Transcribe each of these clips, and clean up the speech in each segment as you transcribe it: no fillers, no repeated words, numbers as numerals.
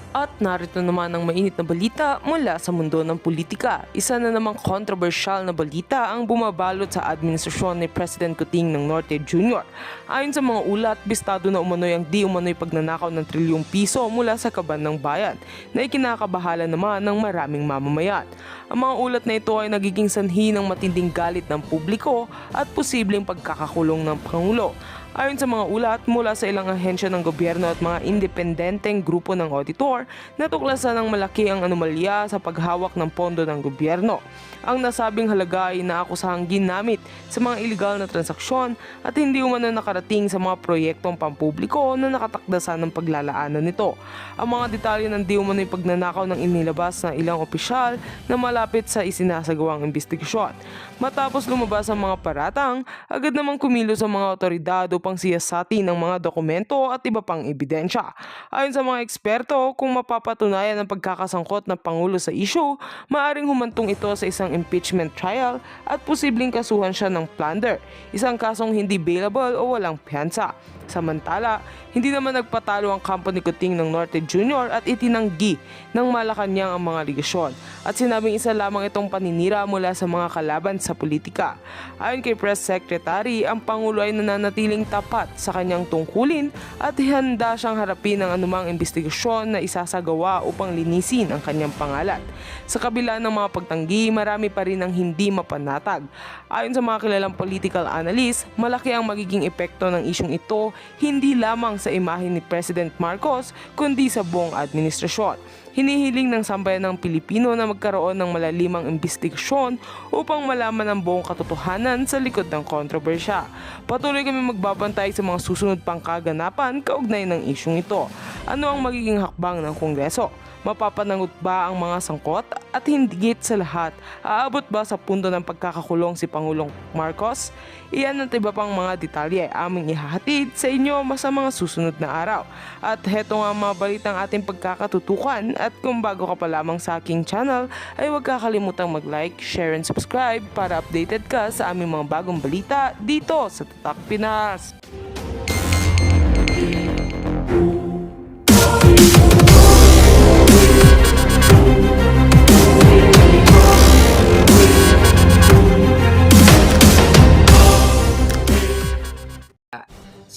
At narito naman ang mainit na balita mula sa mundo ng politika. Isa na namang controversial na balita ang bumabalot sa administrasyon ni President Kuting ng Norte Jr. Ayon sa mga ulat, bistado na umano'y ang di umano'y pagnanakaw ng trilyong piso mula sa kaban ng bayan na ikinakabahala naman ng maraming mamamayan. Ang mga ulat na ito ay nagiging sanhi ng matinding galit ng publiko at posibleng pagkakakulong ng Pangulo. Ayon sa mga ulat mula sa ilang ahensya ng gobyerno at mga independenteng grupo ng auditor, natuklasan ng malaki ang anomalya sa paghawak ng pondo ng gobyerno. Ang nasabing halaga ay naakusahang ginamit sa mga iligal na transaksyon at hindi umano nakarating sa mga proyektong pampubliko na nakatakdasan ng paglalaanan nito. Ang mga detalye ng di umano'y pagnanakaw ng inilabas ng ilang opisyal na malapit sa isinasagawang investigasyon. Matapos lumabas ang mga paratang, agad namang kumilos ang mga otoridad upang siyasatin ang mga dokumento at iba pang ebidensya. Ayon sa mga eksperto, kung mapapatunayan ang pagkakasangkot ng Pangulo sa issue, maaring humantong ito sa isang impeachment trial at posibleng kasuhan siya ng plunder, isang kasong hindi bailable o walang piyansa. Samantala, hindi naman nagpatalo ang kampo ni Kuting ng Norte Jr. at itinanggi ng Malacanang ang mga aligasyon at sinabing isa lamang itong paninira mula sa mga kalaban sa politika. Ayon kay Press Secretary, ang Pangulo ay nananatiling tapat sa kanyang tungkulin at handa siyang harapin ang anumang investigasyon na isasagawa upang linisin ang kanyang pangalan. Sa kabila ng mga pagtanggi, marami pa rin ang hindi mapanatag. Ayon sa mga kilalang political analyst, malaki ang magiging epekto ng isyong ito hindi lamang sa imahe ni President Marcos kundi sa buong administrasyon. Hinihiling ng sambayan ng Pilipino na magkaroon ng malalimang investigasyon upang malaman ang buong katotohanan sa likod ng kontrobersya. Patuloy kami magbabantay sa mga susunod pang kaganapan kaugnay ng isyong ito. Ano ang magiging hakbang ng Kongreso? Mapapanagot ba ang mga sangkot? At higit sa lahat, aabot ba sa punto ng pagkakakulong si Pangulong Marcos? Iyan at iba pang mga detalye aming ihahatid sa inyo sa mga susunod na araw. At heto nga mga balitang ating pagkakatutukan at kung bago ka pa lamang sa aking channel ay huwag kakalimutang mag-like, share and subscribe para updated ka sa aming mga bagong balita dito sa Tatak Pinas.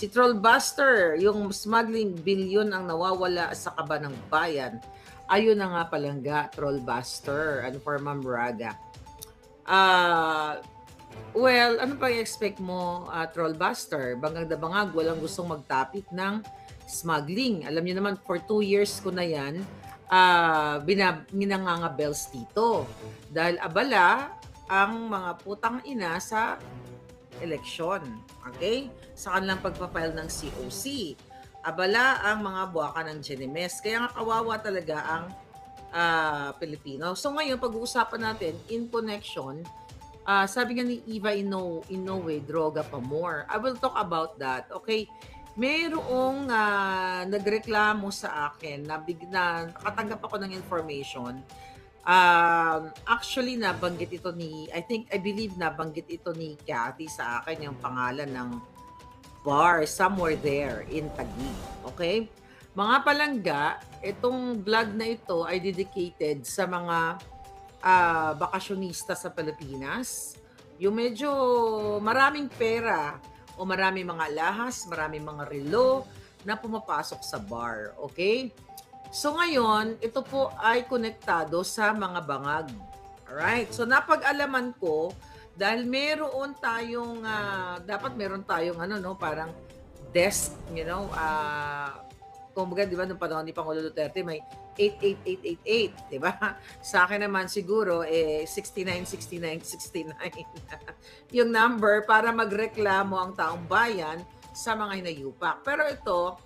Si Trollbuster, yung smuggling billion ang nawawala sa kaba ng bayan. Ayun na nga palangga, Trollbuster. Ano for Ma'am Raga? Well, ano pa i-expect mo, Trollbuster? Bangag na bangag, walang gustong mag-topic ng smuggling. Alam niyo naman, for 2 years ko na yan, minanganga bells dito. Dahil abala ang mga putang ina sa eleksyon. Okay? Sa kanilang pagpapile ng COC. Abala ang mga buwaka ng GNMS. Kaya nga kawawa talaga ang Pilipino. So ngayon, pag-uusapan natin, in connection, sabi nga ni Eva Inoue, droga pa more. I will talk about that. Okay? Mayroong nagreklamo sa akin na nakatanggap ako ng information. Actually, nabanggit ito I believe nabanggit ito ni Cathy sa akin yung pangalan ng bar somewhere there in Taguig. Okay? Mga palangga, itong vlog na ito ay dedicated sa mga bakasyonista sa Pilipinas. Yung medyo maraming pera o maraming mga alahas, maraming mga relo na pumapasok sa bar. Okay? So ngayon, ito po ay konektado sa mga bangag. Alright? So napag-alaman ko, dahil meron tayong, dapat meron tayong parang desk, kumbaga, di ba, nung panahon ni Pangulo Duterte, may 88888, di ba? Sa akin naman siguro, 696969 yung number para magreklamo ang taong bayan sa mga hinayupak. Pero ito,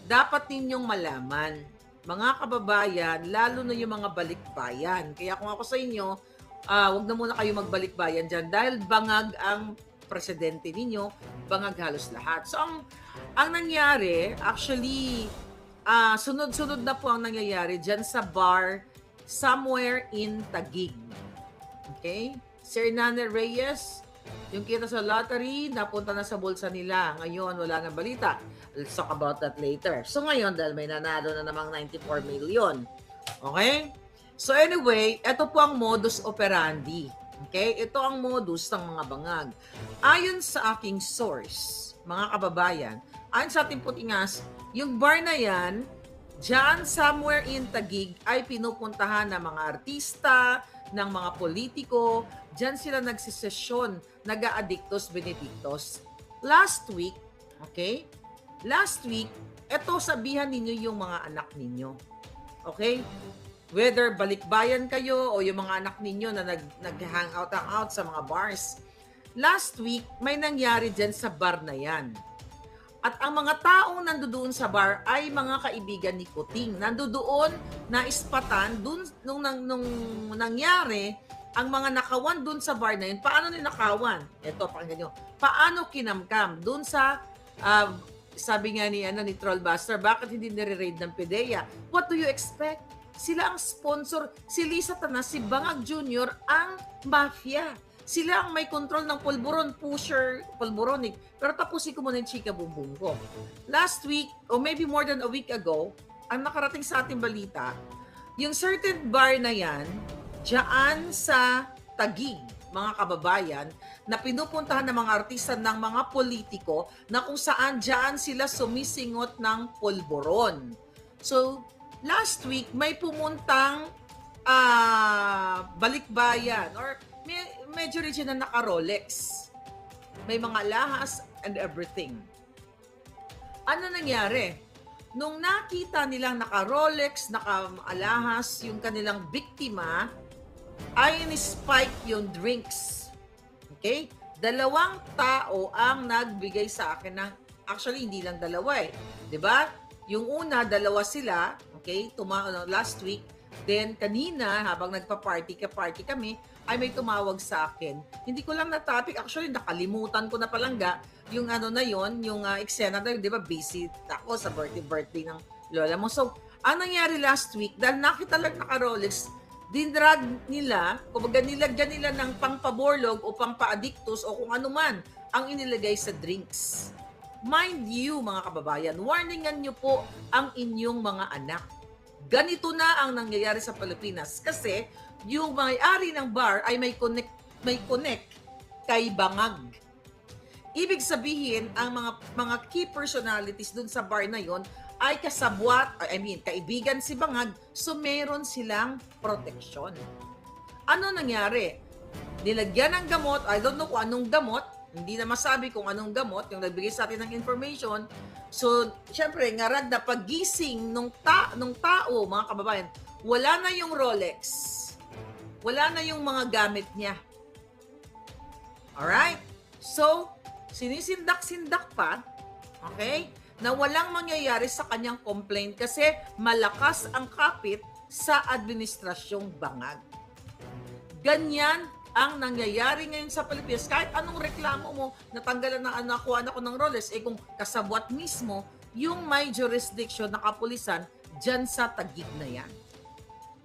dapat ninyong malaman, mga kababayan, lalo na yung mga balikbayan. Kaya kung ako sa inyo, wag na muna kayo magbalikbayan dyan dahil bangag ang presidente ninyo, bangag halos lahat. So, ang nangyari, actually, sunod-sunod na po ang nangyayari dyan sa bar somewhere in Taguig. Okay? Si Hernande Reyes, Yung kita sa lottery, napunta na sa bulsa nila. Ngayon, wala nang balita. Let's talk about that later. So ngayon, dahil may nanalo na namang 94 million. Okay? So anyway, ito po ang modus operandi. Okay? Ito ang modus ng mga bangag. Ayon sa aking source, mga kababayan, ayon sa ating putingas, yung bar na yan, dyan somewhere in Taguig ay pinupuntahan ng mga artista, ng mga politiko, dyan sila nagsisesyon, nag-aadictos benedictos. Last week, okay? Last week, eto sabihan ninyo yung mga anak ninyo. Okay? Whether balikbayan kayo o yung mga anak ninyo na nag-hangout sa mga bars. Last week, may nangyari dyan sa bar na yan. At ang mga taong nandoon sa bar ay mga kaibigan ni Kuting. Nandoon na ispatan nung nangyari ang mga nakawan dun sa bar na yun. Paano ninakawan? Ito, pakinggan nyo. Paano kinamkam? Dun sa, sabi nga ni Trollbuster, bakit hindi nire-raid ng PDEA? What do you expect? Sila ang sponsor. Si Lisa Tanas, si Bangag Jr. ang mafia. Sila ang may control ng pulburon, pusher, pulburonic. Pero tapusin ko muna yung chika bumbong ko. Last week, or maybe more than a week ago, ang nakarating sa ating balita, yung certain bar na yan, dyan sa Taguig, mga kababayan, na pinupuntahan ng mga artista ng mga politiko na kung saan dyan sila sumisingot ng pulburon. So, last week, may pumuntang balikbayan or medyo rin siya na naka-Rolex. May mga lahas and everything. Ano nangyari? Nung nakita nilang naka-Rolex, naka-alahas yung kanilang biktima, ay ni-spike yung drinks. Okay? 2 tao ang nagbigay sa akin ng, actually hindi lang 2 eh. 'Di ba? Yung una, 2 sila, okay? Last week. Then kanina, habang nagpa-party kami, ay may tumawag sa akin. Hindi ko lang na-topic. Actually, nakalimutan ko na palangga yung na yon, yung eksena na yun. Di ba, busy ako sa birthday ng lola mo. So, ang nangyari last week, dahil nakita lang naka-Rolex, dinrag nila, kumbaga nilagyan nila ng pangpaborlog o pangpa-addictus o kung ano man ang inilagay sa drinks. Mind you, mga kababayan, warningan nyo po ang inyong mga anak. Ganito na ang nangyayari sa Pilipinas kasi yung may-ari ng bar ay may connect kay Bangag. Ibig sabihin, ang mga key personalities dun sa bar na yon ay kaibigan si Bangag, so meron silang proteksyon. Ano nangyari? Nilagyan ng gamot, I don't know kung anong gamot, hindi na masabi kung anong gamot, yung nagbigay sa atin ng information. So, syempre, ngarag na pagising nung tao, mga kababayan, wala na yung Rolex. Wala na yung mga gamit niya. Alright? So, sinisindak-sindak pa, okay, na walang mangyayari sa kanyang complaint kasi malakas ang kapit sa administrasyong Bangag. Ganyan ang nangyayari ngayon sa Pilipinas. Kahit anong reklamo mo, natanggalan na nakuha ko ng Rolex, kung kasabwat mismo, yung may jurisdiction na kapulisan dyan sa Taguig na yan.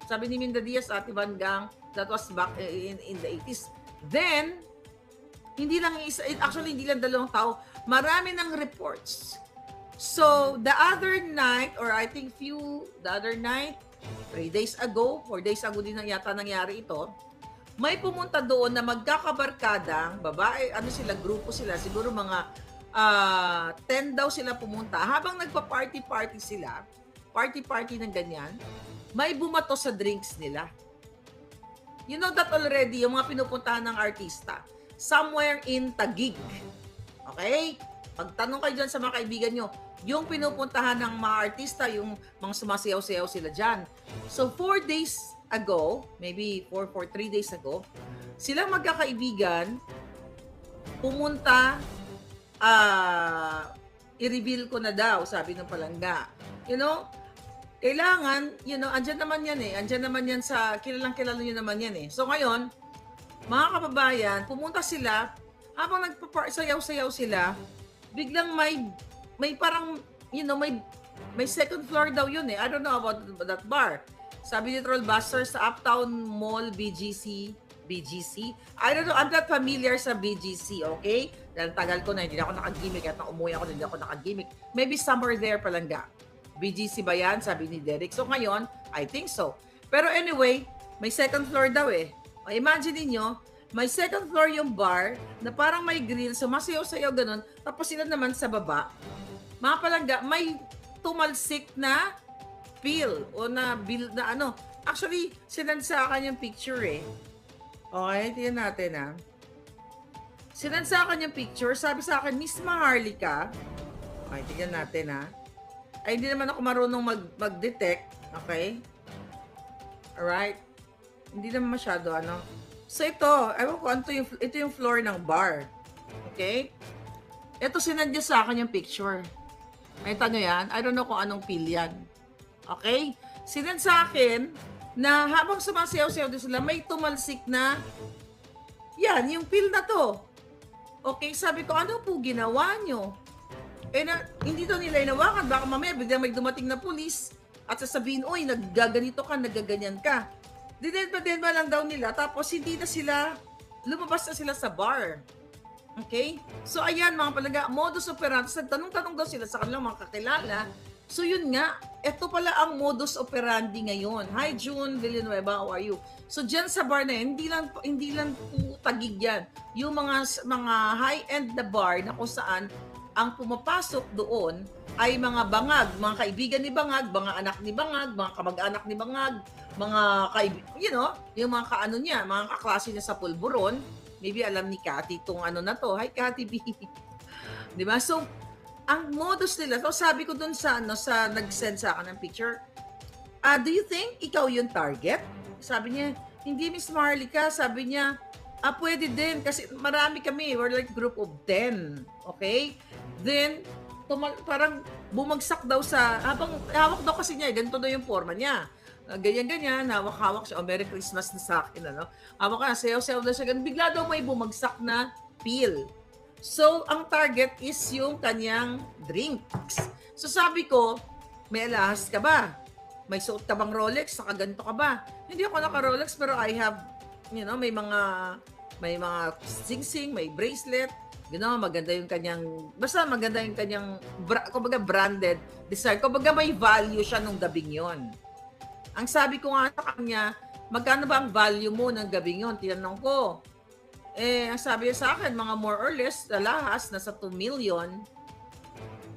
Sabi ni Minda Diaz at Ivan Gang, that was back in the 80s. Then, hindi lang 2 tao, marami ng reports. So, the other night, 3 days ago, 4 days ago din yata nangyari ito, may pumunta doon na magkakabarkadang babae, grupo sila, siguro mga 10 daw sila pumunta. Habang nagpa-party sila, party ng ganyan, may bumato sa drinks nila. You know that already, yung mga pinupuntahan ng artista, somewhere in Taguig. Okay? Pagtanong kayo dyan sa mga kaibigan nyo, yung pinupuntahan ng mga artista, yung mga sumasayaw-sayaw sila dyan. So, 4 days ago, maybe 3 days ago, silang magkakaibigan, pumunta, i-reveal ko na daw, sabi ng palangga. Kailangan, andyan naman yan kilalang-kilala nyo naman yan eh. So ngayon, mga kababayan, pumunta sila, habang nagpasayaw-sayaw sila, biglang may parang, may second floor daw yun eh. I don't know about that bar. Sabi ni Trollbuster sa Uptown Mall, BGC, BGC. I don't know, I'm not familiar sa BGC, okay? Dahil tagal ko na, hindi na ako nakagimik. At nang umuwi ako, hindi ako nakagimik. Maybe somewhere there palangga. BGC ba yan? Sabi ni Derek. So ngayon, I think so. Pero anyway, may second floor daw eh. O, imagine niyo, may second floor yung bar na parang may grill, sumasayaw-sayaw ganun. Tapos sila naman sa baba, mga palangga, may tumalsik na peel o na bill na ano. Actually, sinand sa akin yung picture eh. Okay, tingnan natin ah. Sinand sa akin yung picture. Sabi sa akin, Miss Maharlika. Okay, tingnan natin ah. Ay, hindi naman ako marunong mag-detect. Okay? Alright? Hindi naman masyado ano. So ito, ewan ko, ito yung floor ng bar. Okay? Ito sinand niya sa akin yung picture. Nakita nyo yan? I don't know kung anong peel yan. Okay? Sinand sa akin na habang sumasayaw-sayaw din sila, may tumalsik na yan, yung peel na to. Okay, sabi ko, ano po ginawa nyo? Eh, hindi to nila inawakan. Baka mamaya, biglang may dumating na pulis at sasabihin, oy, naggaganito ka, naggaganyan ka. Dinedma lang daw nila, tapos hindi na sila, lumabas na sila sa bar. Okay? So, ayan, mga palaga, modus operandi. Tanong-tanong daw sila sa kanilang mga kakilala. So, yun nga, ito pala ang modus operandi ngayon. Hi, June Villanueva, how are you? So, dyan sa bar na yan, hindi lang po tagig yan. Yung mga high-end na bar na kung saan ang pumapasok doon ay mga bangag, mga kaibigan ni bangag, mga anak ni bangag, mga kamag-anak ni bangag, mga yung mga kaano niya, mga kaklase niya sa pulburon. Maybe alam ni Cathy itong ano na to. Hi, Cathy B. Di ba? So, ang modus nila, so sabi ko dun sa nag-send sa akin ng picture, do you think ikaw yung target? Sabi niya, hindi Miss Maharlika, sabi niya, pwede din kasi marami kami, we're like group of 10, okay? Then, parang bumagsak daw habang hawak daw kasi niya, ganito daw yung forma niya. Ganyan-ganyan, hawak-hawak siya, Merry Christmas na sa akin, ano? Hawak ka, sayaw-sayaw daw siya, bigla daw may bumagsak na peel. So, ang target is yung kanyang drinks. So, sabi ko, may alahas ka ba? May suot ka bang Rolex? Saka ganito ka ba? Hindi ako naka-Rolex, pero I have, may mga sing-sing, may bracelet. Maganda yung kanyang, basta maganda yung kanyang, kumbaga branded design. Kumbaga may value siya nung gabing yon. Ang sabi ko nga sa kanya, magkano ba ang value mo ng gabing yon? Tinanong ko. Ang sabi sa akin, mga more or less, alahas, nasa 2 million.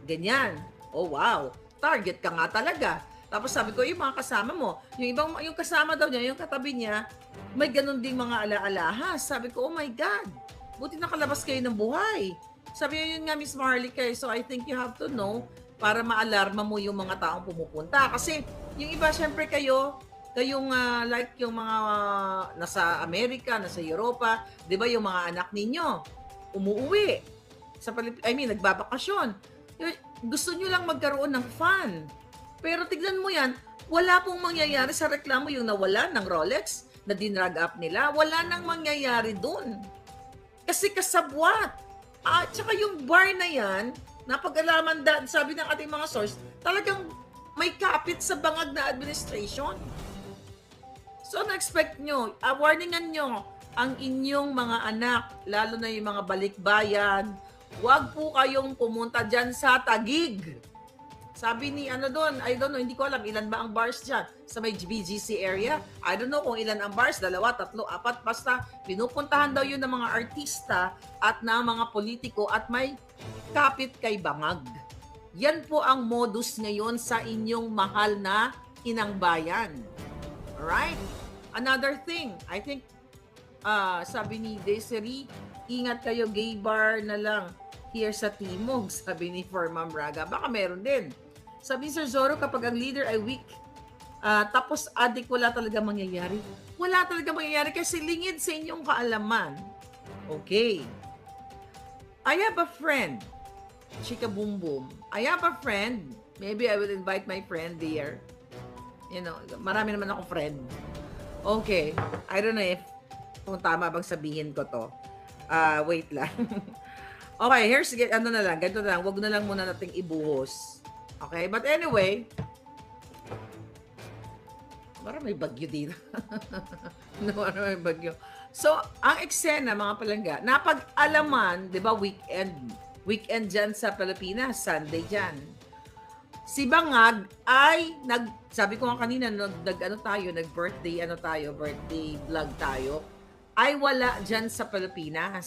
Ganyan. Oh, wow. Target ka nga talaga. Tapos sabi ko, yung mga kasama mo, yung kasama daw niya, yung katabi niya, may ganun ding mga ala-alahas. Sabi ko, oh my God, buti nakalabas kayo ng buhay. Sabi niya, yun nga, Miss Maharlika, so I think you have to know para maalarma mo yung mga taong pumupunta. Kasi yung iba, syempre kayong like yung mga nasa Amerika, nasa Europa, 'di ba yung mga anak ninyo umuuwi sa nagbabakasyon. Gusto nyo lang magkaroon ng fun. Pero tignan mo yan, wala pong mangyayari sa reklamo yung nawala ng Rolex na dinrag up nila. Wala nang mangyayari dun. Kasi kasabwat. Tsaka yung bar na yan, napag-alaman sabi ng ating mga source, talagang may kapit sa bangag na administration. So, na-expect nyo, warningan nyo ang inyong mga anak, lalo na yung mga balikbayan, huwag po kayong pumunta dyan sa Taguig. Sabi ni doon, I don't know, hindi ko alam ilan ba ang bars dyan sa may BGC area. I don't know kung ilan ang bars, 2, 3, 4, basta pinupuntahan daw yun ng mga artista at ng mga politiko at may kapit kay bangag. Yan po ang modus ngayon sa inyong mahal na inang bayan. Alright? Another thing, I think, sabi ni Desiree, ingat kayo, gay bar na lang here sa Timog, sabi ni Ma'am Braga. Baka meron din. Sabi ni Sir Zorro, kapag ang leader ay weak, tapos adik, wala talaga mangyayari. Wala talaga mangyayari kasi lingid sa inyong kaalaman. Okay. I have a friend, Chika Boom Boom. I have a friend. Maybe I will invite my friend there. Marami naman ako friend. Okay. I don't know if kung tama bang sabihin ko to. Wait lang. Okay, ganito na lang. Wag na lang muna nating ibuhos. Okay? But anyway, parang may bagyo dito. May bagyo. So, ang eksena, mga palangga, napag-alaman, di ba, weekend dyan sa Pilipinas, Sunday dyan. Si Bangag ay sabi ko nga kanina, birthday vlog tayo, ay wala dyan sa Pilipinas.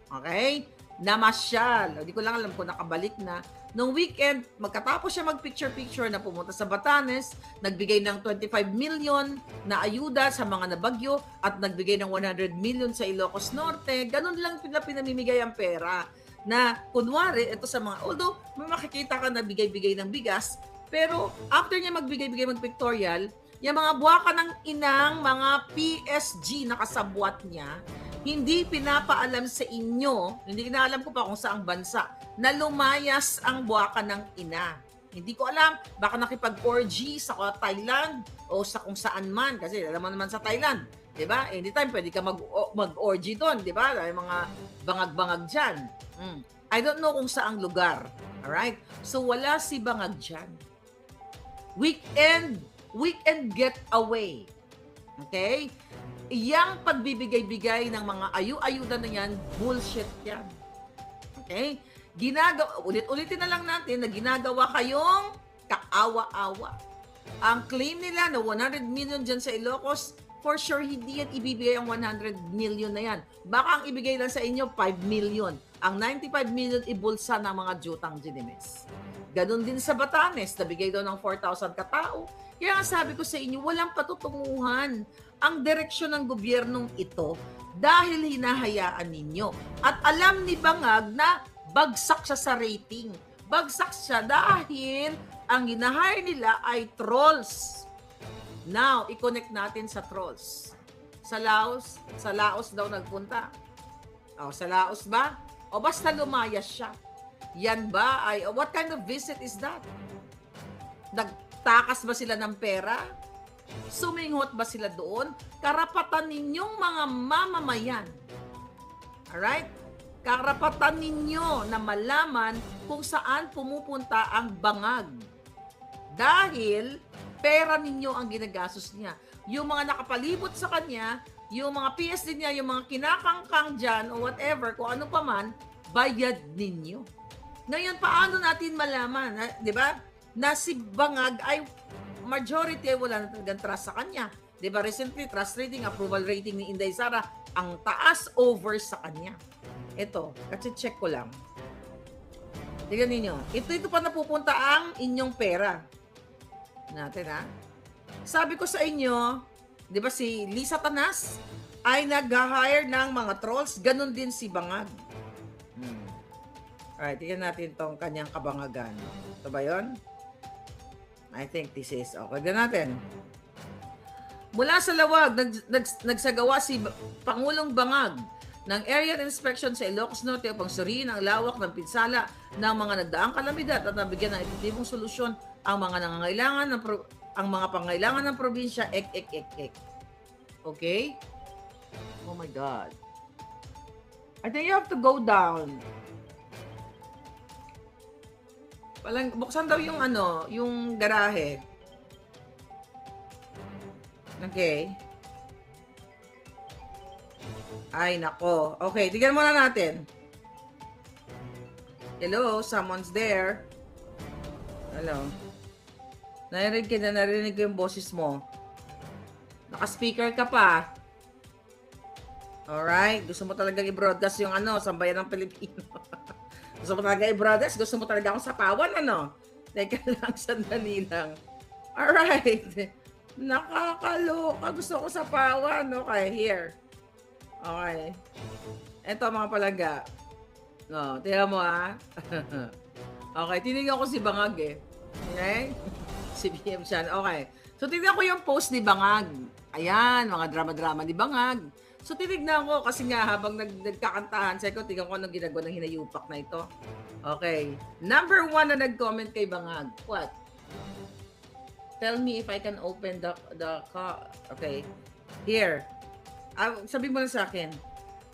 Okay? Namasyal. Hindi ko lang alam kung nakabalik na. Nung weekend, magkatapos siya mag-picture-picture na pumunta sa Batanes, nagbigay ng 25 million na ayuda sa mga nabagyo at nagbigay ng 100 million sa Ilocos Norte. Ganun lang pinamimigay ang pera. Na kunwari, ito sa mga, although may makikita ka na bigay-bigay ng bigas, pero after niya magbigay-bigay mag-pictorial, yung mga buwaka ng inang mga PSG na kasabwat niya, hindi pinapaalam sa inyo, hindi inaalam ko pa kung saang bansa, na lumayas ang buwaka ng ina. Hindi ko alam, baka nakipag-orgy sa Thailand o sa kung saan man, kasi alam mo naman sa Thailand, di ba? Anytime pwede ka mag-orgy doon, di ba? May mga bangag-bangag dyan. I don't know kung saang lugar. Alright? So wala si Bangag dyan. Weekend getaway. Okay? Yang pagbibigay-bigay ng mga ayu-ayuda na yan, bullshit yan. Okay? Ulit-ulitin na lang natin na ginagawa kayong kaawa-awa. Ang claim nila na 100 million dyan sa Ilocos, for sure hindi yan ibibigay ang 100 million na yan. Baka ang ibigay lang sa inyo 5 million. Ang 95 million ibulsa ng mga jutang Ginimes. Ganon din sa Batanes, nabigay daw ng 4,000 katao. Kaya nga sabi ko sa inyo, walang patutunguhan ang direksyon ng gobyernong ito dahil hinahayaan ninyo. At alam ni Bangag na bagsak siya sa rating. Bagsak siya dahil ang ginahire nila ay trolls. Now, i-connect natin sa trolls. Sa Laos daw nagpunta. Sa Laos ba? O basta lumayas siya. Yan ba ay, what kind of visit is that? Nagtakas ba sila ng pera? Suminghot ba sila doon? Karapatan ninyong mga mamamayan. Alright? Karapatan ninyo na malaman kung saan pumupunta ang Bangag. Dahil pera ninyo ang ginagastos niya. Yung mga nakapalibot sa kanya, yung mga PSD niya, yung mga kinakangkang dyan o whatever, kung ano pa man, bayad ninyo. Ngayon, paano natin malaman, di ba, na si Bangag ay majority ay wala na talagang trust sa kanya. Di ba, recently, trust rating, approval rating ni Inday Sara, ang taas over sa kanya. Ito, kasi check ko lang. Tignan ninyo. Ito pa napupunta ang inyong pera. Natin, ha? Sabi ko sa inyo, di ba si Lisa Tanas ay nag-hire ng mga trolls, ganun din si Bangag. Alright, tignan natin tong kanyang kabangagan. Ito ba yun? I think this is, okay na natin. Mula sa lawag, nagsagawa si Pangulong Bangag ng area inspection sa Ilocos Norte upang suriin ang lawak ng pinsala ng mga nagdaang kalamidad at nabigyan ng epektibong solusyon ang mga nangangailangan ang mga pangailangan ng probinsya. Okay? Oh my God. I think you have to go down. Buksan daw yung yung garahe. Okay. Ay, nako. Okay, tignan muna natin. Hello, someone's there. Hello. Narinig ko yung boses mo. Naka-speaker ka pa. Alright, gusto mo talaga i-broadcast yung sambayan ng Pilipino. Gusto mo talaga i-broadcast? Gusto mo talaga akong sapawan, Teka lang, sandali lang. Alright. Nakakaloka. Gusto ko sapawan. Okay, here. Okay. Eto, mga palangga. Tingnan mo, Okay, tinignan ko si Bangag, Okay? Si BM Chan. Okay. So, tingnan ko yung post ni Bangag. Ayan, mga drama-drama ni Bangag. So, tinignan ko kasi nga habang nagkakantahan, sabi ko, tingnan ko anong ginagawa ng hinayupak na ito. Okay. Number 1 na nag-comment kay Bangag. What? Tell me if I can open the okay. Here. Sabi mo na sa akin.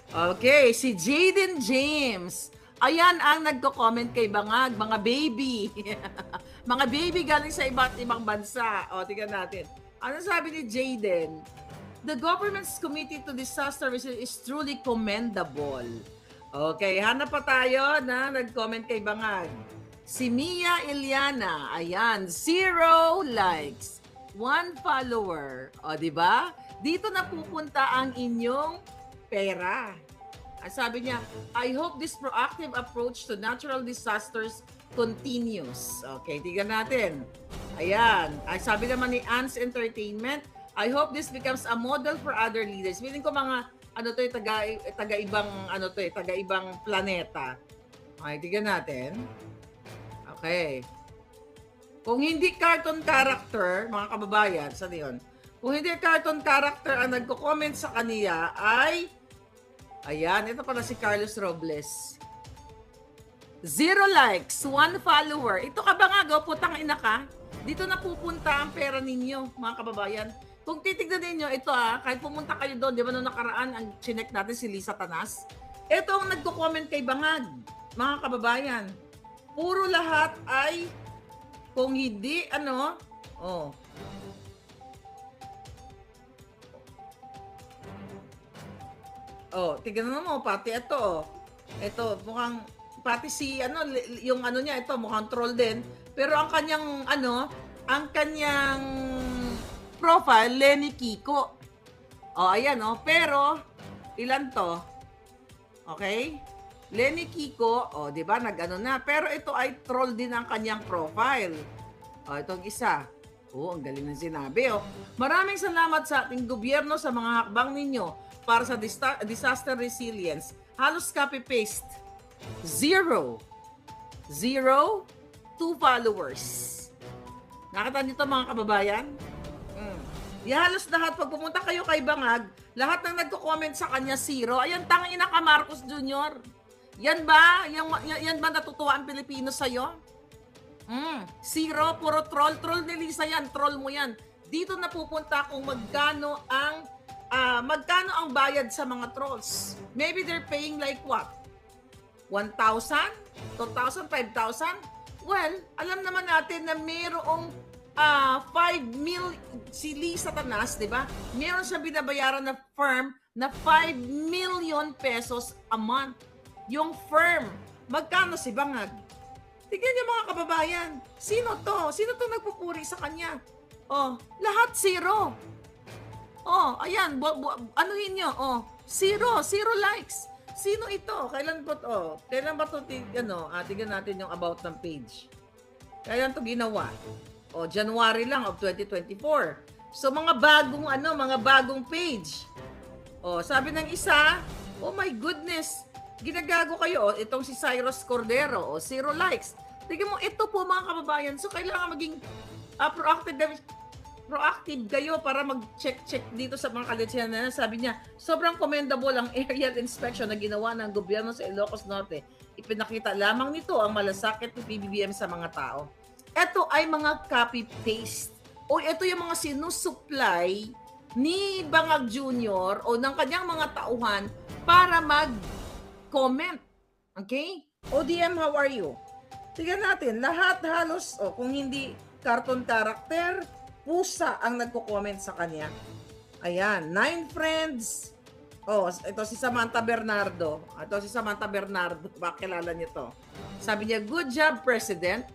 Okay, si Jaden James. Ayan ang nagko-comment kay Bangag, mga baby. Mga baby galing sa iba't ibang bansa. O, tingnan natin. Ano sabi ni Jaden? The government's committee to disaster resilience is truly commendable. Okay, hanap pa tayo na nag-comment kay Bangag. Si Mia Iliana, ayan, 0 likes, 1 follower. O, di ba? Dito na pupunta ang inyong pera. Ang sabi niya, I hope this proactive approach to natural disasters continues. Okay, tignan natin. Ayan. Ay, sabi naman ni Ans Entertainment, I hope this becomes a model for other leaders. Feeling ko mga ano to, taga-ibang ano to, taga-ibang planeta. Okay, tignan natin. Okay. Kung hindi cartoon character, mga kababayan, sa yun, kung hindi cartoon character ang nagko-comment sa kaniya ay, ayan, ito pala si Carlos Robles. 0 likes, 1 follower. Ito ka ba nga, putang ina ka? Dito na pupunta ang pera ninyo, mga kababayan. Kung titignan ninyo, ito kahit pumunta kayo doon, di ba nung nakaraan, ang chinek natin si Lisa Tanas. Ito ang nagko-comment kay Bangag, mga kababayan. Puro lahat ay, kung hindi, tignan mo, pati ito, Ito, mukhang, pati si, yung niya, ito, mukhang troll din. Pero ang kanyang, profile, Lenny Kiko. Ayan, pero, ilan to? Okay? Lenny Kiko, di ba, na. Pero ito ay troll din ang kanyang profile. Itong isa. Ang galing ng sinabi, Maraming salamat sa ating gobyerno sa mga hakbang ninyo para sa disaster resilience. Halos copy-paste. 0, 2 followers. Nakita nito mga kababayan? Halos lahat, pag pumunta kayo kay Bangag, lahat ng nagko-comment sa kanya 0. Ayan, tangina ka Marcos Jr. Yan ba? Yan ba natutuwa ang Pilipino sa'yo? 0, puro troll. Troll ni Lisa yan, troll mo yan. Dito na pupunta kung magkano ang bayad sa mga trolls. Maybe they're paying like what? 1,000? 2,000? 5,000? Well, alam naman natin na mayroong 5 mil, si Lisa Tanas, di ba? Meron siya binabayaran na firm na 5 million pesos a month. Yung firm. Magkano si Bangag? Tignan niyo mga kababayan. Sino to? Sino to nagpupuri sa kanya? Lahat 0. Ayan. Anuhin niyo. 0 likes. Sino ito? Kailan ba to? Tignan natin yung about ng page. Kailan to ginawa? January lang of 2024. So mga bagong page. Sabi ng isa, oh my goodness, ginagago kayo. Itong si Cyrus Cordero, 0 likes. Tingnan mo, ito po mga kababayan. So kailangan maging proactive kayo para mag-check dito sa mga kalitsihan na sabi niya, sobrang commendable ang aerial inspection na ginawa ng gobyerno sa Ilocos Norte. Ipinakita lamang nito ang malasakit ng PBBM sa mga tao. Ito ay mga copy-paste. Ito yung mga sinusupply ni Bangag Jr. o ng kanyang mga tauhan para mag-comment. Okay? ODM, how are you? Tignan natin, lahat halos, kung hindi cartoon character, pusa ang nagko-comment sa kanya. Ayan, 9 friends. Ito si Samantha Bernardo. Bakilala niyo to. Sabi niya, good job, President.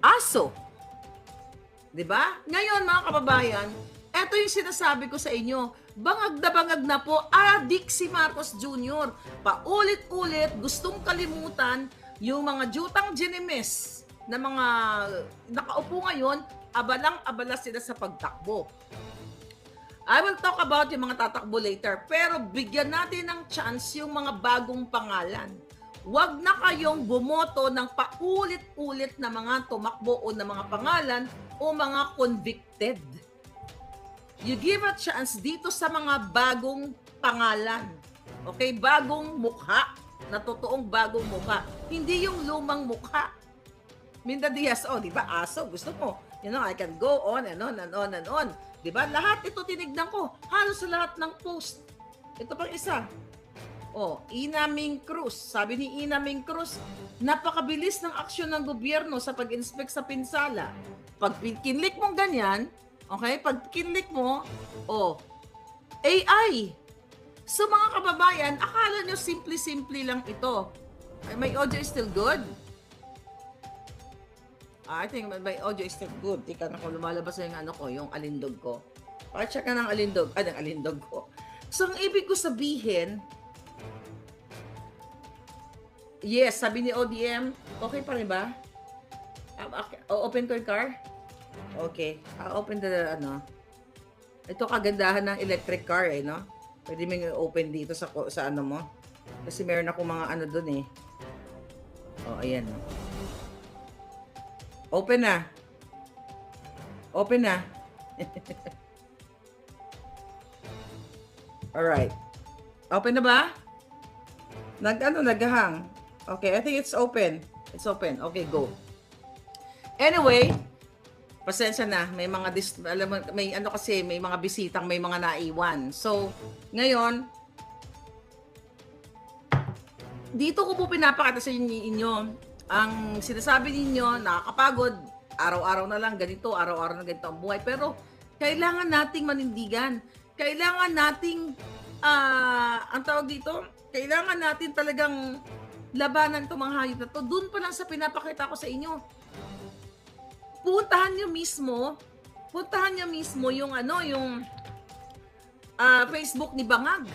Aso. 'Di ba? Ngayon, mga kababayan, ito yung sinasabi ko sa inyo. Bangag na po, adik si Marcos Jr. Paulit-ulit, gustong kalimutan yung mga jutang ginimis na mga nakaupo ngayon, abalang-abala sila sa pagtakbo. I will talk about yung mga tatakbo later, pero bigyan natin ng chance yung mga bagong pangalan. Huwag na kayong bumoto ng paulit-ulit na mga tumakbo o na mga pangalan o mga convicted. You give a chance dito sa mga bagong pangalan. Okay? Bagong mukha. Na totoong bagong mukha. Hindi yung lumang mukha. Minda Diaz, di ba? Aso, gusto mo. I can go on and on and on and on. Di ba? Lahat ito tinignan ko. Halos sa lahat ng post. Ito pang isa. Ina Ming Cruz. Sabi ni Ina Ming Cruz, napakabilis ng aksyon ng gobyerno sa pag-inspect sa pinsala. Pag kinlik mong ganyan, Okay? Pag kinlik mo, oh, AI. So mga kababayan, akala nyo simple-simple lang ito. My audio is still good? I think my audio is still good. Tika na ko, lumalabas na yung ano ko, yung alindog ko. Pacheck ka ng alindog, ng alindog ko. So, ang ibig ko sabihin, yes, sabi ni ODM, okay pa rin ba? Open ko yung car? Okay. Open the, ito kagandahan ng electric car eh, no? Pwede mo open dito sa ano mo. Kasi meron ako mga ano dun eh. Oh, ayan. Open na. Open na. Alright. Open na ba? Naghahang. Okay, I think it's open. It's open. Okay, go. Anyway, pasensya na. May mga, alam mo, may ano kasi, may mga bisitang, may mga naiwan. So, ngayon, dito ko po pinapakita sa inyo, ang sinasabi ninyo, nakakapagod, araw-araw na lang ganito, araw-araw na ganito ang buhay. Pero, kailangan nating manindigan. Kailangan nating, ang tawag dito, kailangan natin talagang labanan itong mga hayop na to. Doon pa lang sa pinapakita ko sa inyo. Puntahan nyo mismo yung Facebook ni Bangag.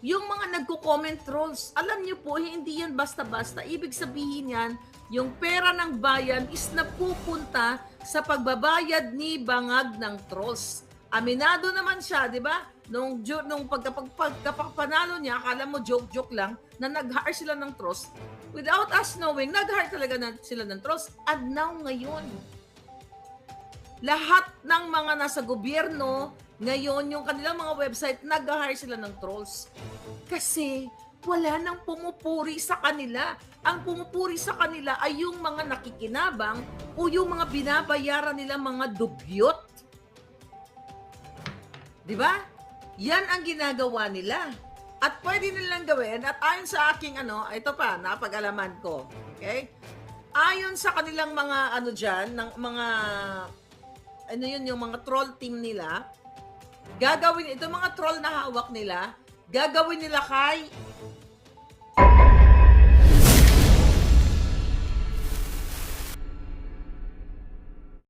Yung mga nagko-comment trolls, alam nyo po, hindi yan basta-basta. Ibig sabihin yan, yung pera ng bayan is napupunta sa pagbabayad ni Bangag ng trolls. Aminado naman siya, di ba? Nung pagkapanalo niya, akala mo joke-joke lang, na nag-hire sila ng trolls. Without us knowing, nag-hire talaga sila ng trolls. At now, ngayon, lahat ng mga nasa gobyerno, ngayon, yung kanilang mga website, nag-hire sila ng trolls. Kasi, wala nang pumupuri sa kanila. Ang pumupuri sa kanila ay yung mga nakikinabang o yung mga binabayaran nila mga dugyot. Di ba? Yan ang ginagawa nila. At pwede nilang gawin, at ayon sa aking ito pa, napag-alaman ko. Okay? Ayon sa kanilang mga ng mga yung mga troll team nila, gagawin ito mga troll na hawak nila, gagawin nila kay